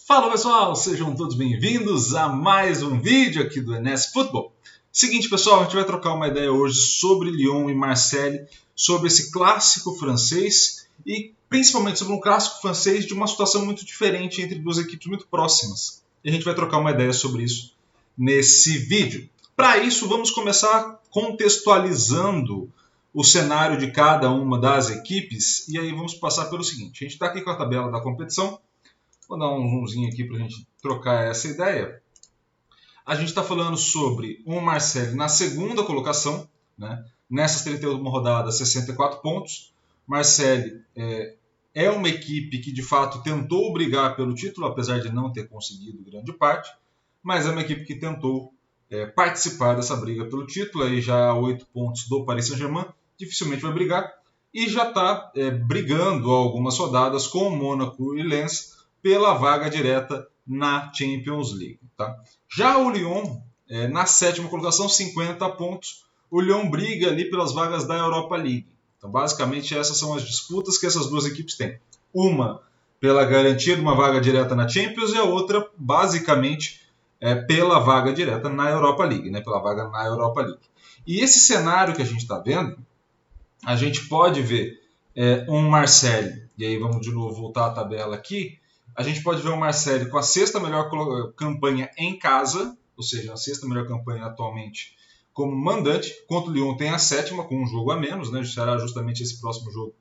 Fala pessoal, sejam todos bem-vindos a mais um vídeo aqui do NS Football. Seguinte pessoal, a gente vai trocar uma ideia hoje sobre Lyon e Marseille, sobre esse clássico francês e principalmente sobre um clássico francês de uma situação muito diferente entre duas equipes muito próximas. E a gente vai trocar uma ideia sobre isso nesse vídeo. Para isso, vamos começar contextualizando o cenário de cada uma das equipes e aí vamos passar pelo seguinte. A gente está aqui com a tabela da competição. Vou dar um zoomzinho aqui para a gente trocar essa ideia. A gente está falando sobre o Marseille na segunda colocação, né? Nessas 31 rodadas, 64 pontos. Marseille é uma equipe que de fato tentou brigar pelo título, apesar de não ter conseguido grande parte, mas é uma equipe que tentou participar dessa briga pelo título, aí já a 8 pontos do Paris Saint-Germain, dificilmente vai brigar, e já está brigando algumas rodadas com o Mônaco e Lens, pela vaga direta na Champions League. Tá? Já o Lyon, na sétima colocação, 50 pontos. O Lyon briga ali pelas vagas da Europa League. Então, basicamente, essas são as disputas que essas duas equipes têm. Uma pela garantia de uma vaga direta na Champions e a outra, basicamente, pela vaga direta na Europa League, né? Pela vaga na Europa League. E esse cenário que a gente está vendo, a gente pode ver um Marseille, e aí vamos de novo voltar à tabela aqui, a gente pode ver o Marseille com a sexta melhor campanha em casa, ou seja, a sexta melhor campanha atualmente como mandante, enquanto o Lyon tem a sétima com um jogo a menos, né? Será justamente esse próximo jogo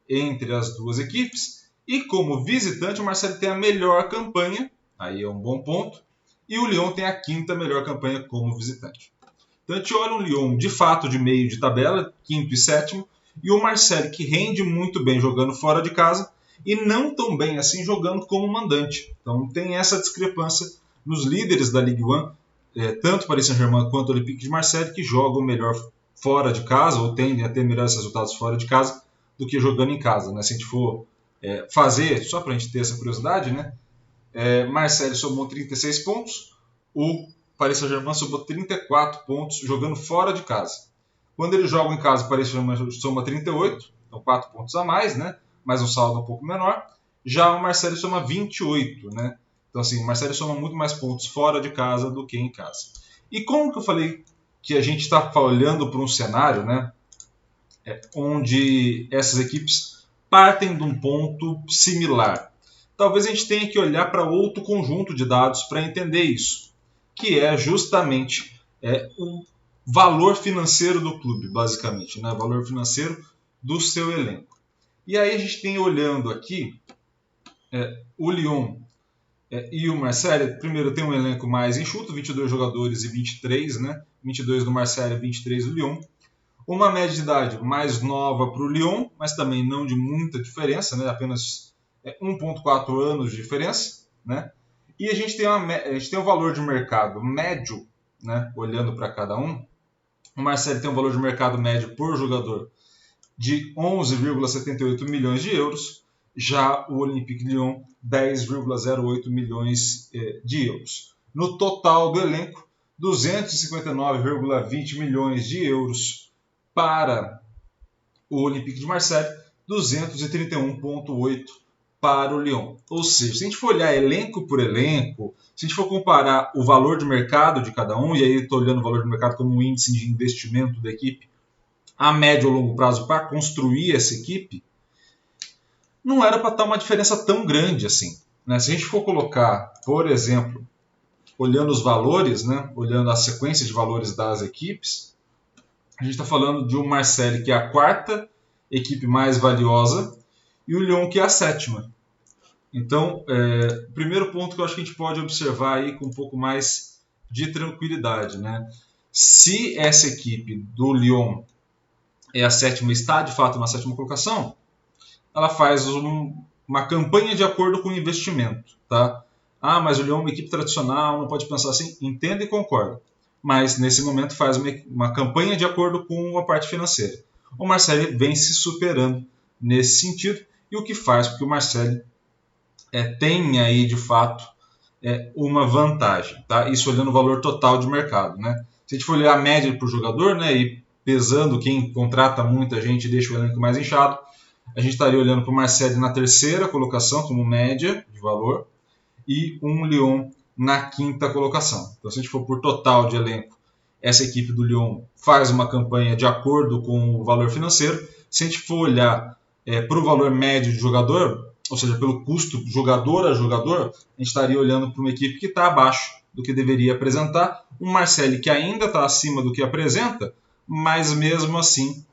entre as duas equipes. E como visitante, o Marseille tem a melhor campanha, aí é um bom ponto, e o Lyon tem a quinta melhor campanha como visitante. Então a gente olha um Lyon de fato de meio de tabela, quinto e sétimo, e o Marseille que rende muito bem jogando fora de casa, e não tão bem assim jogando como mandante. Então tem essa discrepância nos líderes da Ligue 1, tanto Paris Saint-Germain quanto o Olympique de Marseille, que jogam melhor fora de casa, ou tendem a ter melhores resultados fora de casa, do que jogando em casa. Né? Se a gente for fazer, só para a gente ter essa curiosidade, né? Marseille somou 36 pontos, o Paris Saint-Germain somou 34 pontos jogando fora de casa. Quando eles jogam em casa, o Paris Saint-Germain soma 38, então 4 pontos a mais, né? Mas um saldo um pouco menor. Já o Marseille soma 28, né? Então, assim, o Marseille soma muito mais pontos fora de casa do que em casa. E como que eu falei que a gente está olhando para um cenário, né? Onde essas equipes partem de um ponto similar. Talvez a gente tenha que olhar para outro conjunto de dados para entender isso, que é justamente o valor financeiro do clube, basicamente, né? O valor financeiro do seu elenco. E aí a gente tem olhando aqui o Lyon e o Marseille. Primeiro tem um elenco mais enxuto, 22 jogadores e 23, né? 22 do Marseille e 23 do Lyon. Uma média de idade mais nova para o Lyon, mas também não de muita diferença, né? Apenas 1,4 anos de diferença. Né? E a gente tem um valor de mercado médio, né? Olhando para cada um. O Marseille tem um valor de mercado médio por jogador de 11,78 milhões de euros, já o Olympique de Lyon 10,08 milhões de euros. No total do elenco, 259,20 milhões de euros para o Olympique de Marseille, 231,8 para o Lyon. Ou seja, se a gente for olhar elenco por elenco, se a gente for comparar o valor de mercado de cada um, e aí estou olhando o valor de mercado como um índice de investimento da equipe, a médio ou longo prazo para construir essa equipe, não era para estar uma diferença tão grande assim. Né? Se a gente for colocar, por exemplo, olhando os valores, né? Olhando a sequência de valores das equipes, a gente está falando de um Marseille que é a quarta equipe mais valiosa e o Lyon que é a sétima. Então, o primeiro ponto que eu acho que a gente pode observar aí com um pouco mais de tranquilidade. Né? Se essa equipe do Lyon a sétima está de fato na sétima colocação, ela faz uma campanha de acordo com o investimento. Tá? Ah, mas o Lyon é uma equipe tradicional, não pode pensar assim. Entendo e concordo. Mas nesse momento faz uma campanha de acordo com a parte financeira. O Marseille vem se superando nesse sentido, e o que faz com que o Marseille tenha aí de fato uma vantagem. Tá? Isso olhando o valor total de mercado. Né? Se a gente for olhar a média por jogador, né, e pesando quem contrata muita gente e deixa o elenco mais inchado, a gente estaria olhando para o Marseille na terceira colocação como média de valor, e um Lyon na quinta colocação. Então, se a gente for por total de elenco, essa equipe do Lyon faz uma campanha de acordo com o valor financeiro. Se a gente for olhar para o valor médio de jogador, ou seja, pelo custo jogador a jogador, a gente estaria olhando para uma equipe que está abaixo do que deveria apresentar. Um Marseille que ainda está acima do que apresenta, mas mesmo assim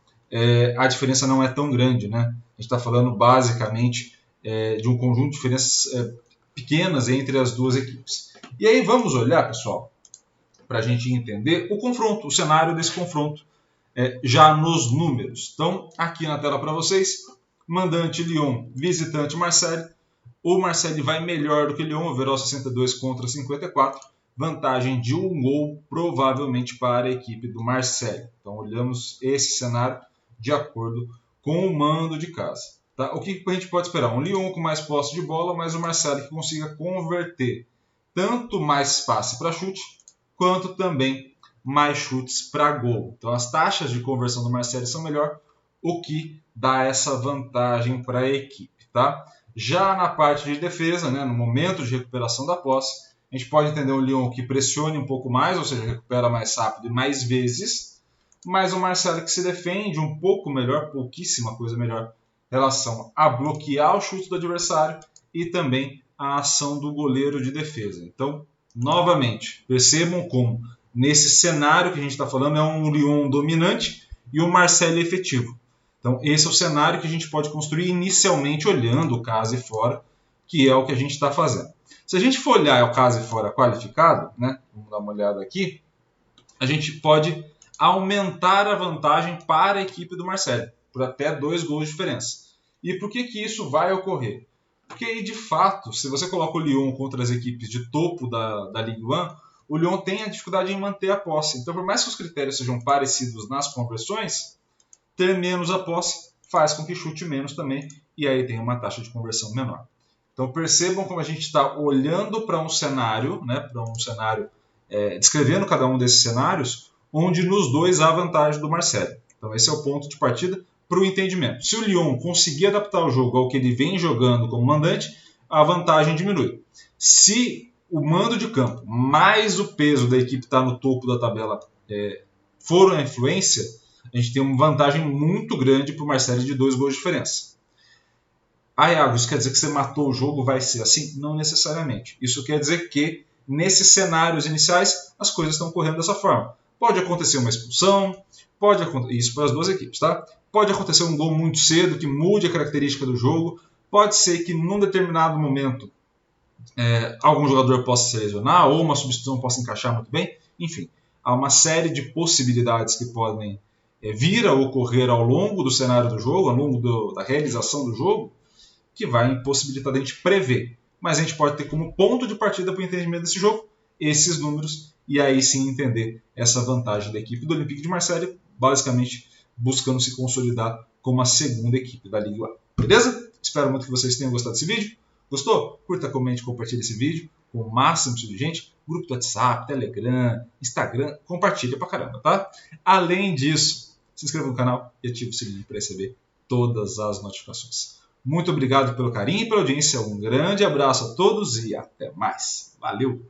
a diferença não é tão grande, né? A gente está falando basicamente de um conjunto de diferenças pequenas entre as duas equipes. E aí vamos olhar, pessoal, para a gente entender o confronto, o cenário desse confronto, já nos números. Então, aqui na tela para vocês, mandante Lyon, visitante Marseille. O Marseille vai melhor do que Lyon, overall 62 contra 54, vantagem de um gol provavelmente para a equipe do Marseille. Então, olhamos esse cenário de acordo com o mando de casa. Tá? O que a gente pode esperar? Um Lyon com mais posse de bola, mas o Marseille que consiga converter tanto mais passe para chute, quanto também mais chutes para gol. Então as taxas de conversão do Marseille são melhor, o que dá essa vantagem para a equipe. Tá? Já na parte de defesa, né, no momento de recuperação da posse, a gente pode entender um Lyon que pressione um pouco mais, ou seja, recupera mais rápido e mais vezes, mas o Marseille que se defende um pouco melhor, pouquíssima coisa melhor, em relação a bloquear o chute do adversário e também a ação do goleiro de defesa. Então, novamente, percebam como nesse cenário que a gente está falando é um Lyon dominante e um Marseille efetivo. Então, esse é o cenário que a gente pode construir inicialmente olhando casa e fora, que é o que a gente está fazendo. Se a gente for olhar o casa e fora qualificado, né, vamos dar uma olhada aqui, a gente pode aumentar a vantagem para a equipe do Marseille, por até 2 gols de diferença. E por que isso vai ocorrer? Porque aí, de fato, se você coloca o Lyon contra as equipes de topo da Ligue 1, o Lyon tem a dificuldade em manter a posse. Então, por mais que os critérios sejam parecidos nas conversões, ter menos a posse faz com que chute menos também, e aí tem uma taxa de conversão menor. Então, percebam como a gente está olhando para um cenário, né, descrevendo cada um desses cenários, onde nos dois há vantagem do Marseille. Então, esse é o ponto de partida para o entendimento. Se o Lyon conseguir adaptar o jogo ao que ele vem jogando como mandante, a vantagem diminui. Se o mando de campo mais o peso da equipe está no topo da tabela for a influência, a gente tem uma vantagem muito grande para o Marseille de 2 gols de diferença. Iago, isso quer dizer que você matou o jogo, vai ser assim? Não necessariamente. Isso quer dizer que nesses cenários iniciais as coisas estão correndo dessa forma. Pode acontecer uma expulsão, pode acontecer isso para as duas equipes, tá? Pode acontecer um gol muito cedo que mude a característica do jogo. Pode ser que num determinado momento algum jogador possa se lesionar ou uma substituição possa encaixar muito bem. Enfim, há uma série de possibilidades que podem vir a ocorrer ao longo do cenário do jogo, ao longo da realização do jogo, que vai impossibilitar a gente prever. Mas a gente pode ter como ponto de partida para o entendimento desse jogo esses números e aí sim entender essa vantagem da equipe do Olympique de Marseille, basicamente buscando se consolidar como a segunda equipe da Ligue 1. Beleza? Espero muito que vocês tenham gostado desse vídeo. Gostou? Curta, comente, compartilhe esse vídeo com o máximo de gente. Grupo do WhatsApp, Telegram, Instagram, compartilha pra caramba, tá? Além disso, se inscreva no canal e ative o sininho para receber todas as notificações. Muito obrigado pelo carinho e pela audiência. Um grande abraço a todos e até mais. Valeu!